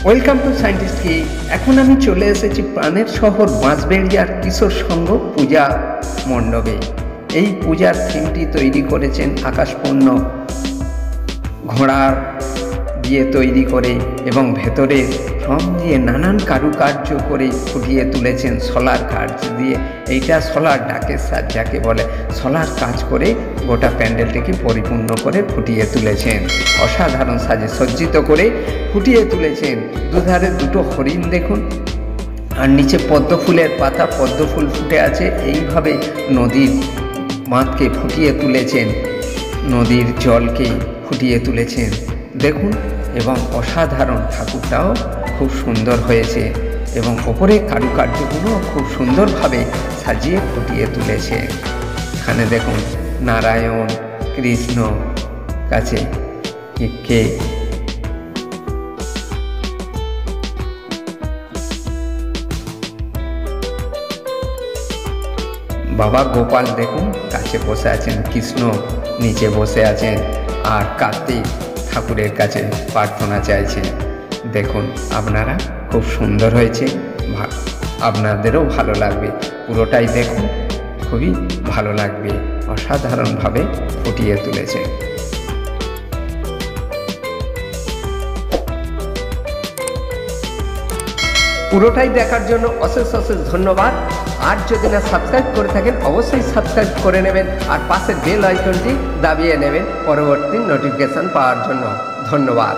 Welcome to scientist কি। এখন আমি চলে এসেছি প্রাণের শহর বাঁশবেড়িয়ার কিশোর সংঘ পূজা মণ্ডপে। এই পূজার থিমটি তৈরি করেছেন আকাশপূর্ণ ঘোড়ার দিয়ে তৈরি করে এবং ভেতরে রং দিয়ে নানান কারুকার্য করে ফুটিয়ে তুলেছেন সোলার কাজ দিয়ে। এইটা সোলার ডাকের সাজ যাকে বলে, সোলার কাজ করে গোটা প্যান্ডেলটিকে পরিপূর্ণ করে ফুটিয়ে তুলেছেন। অসাধারণ সাজে সজ্জিত করে ফুটিয়ে তুলেছেন। দুধারে দুটো হরিণ দেখুন, আর নিচে পদ্ম ফুলের পাতা, পদ্ম ফুল ফুটে আছে। এইভাবে নদীর বাঁধকে ফুটিয়ে তুলেছেন, নদীর জলকে ফুটিয়ে তুলেছেন দেখুন। এবং অসাধারণ ঠাকুরটাও খুব সুন্দর হয়েছে এবং ওপরে কারুকার্যগুলো খুব সুন্দরভাবে সাজিয়ে ফুটিয়ে তুলেছে। এখানে দেখুন নারায়ণ কৃষ্ণ কাছে কে বাবা গোপাল দেখুন কাছে বসে আছেন, কৃষ্ণ নিচে বসে আছেন, আর কার্তিক ঠাকুরের কাছে প্রার্থনা চাইছেন। দেখুন আপনারা, খুব সুন্দর হয়েছে, আপনাদেরও ভালো লাগবে। পুরোটাই দেখুন, খুবই ভালো লাগবে। অসাধারণভাবে ফুটিয়ে তুলেছে। পুরোটাই দেখার জন্য অশেষ অশেষ ধন্যবাদ। আর যদি না সাবস্ক্রাইব করে থাকেন অবশ্যই সাবস্ক্রাইব করে নেবেন, আর পাশের বেল আইকনটি দাবিয়ে নেবেন পরবর্তী নোটিফিকেশন পাওয়ার জন্য। ধন্যবাদ।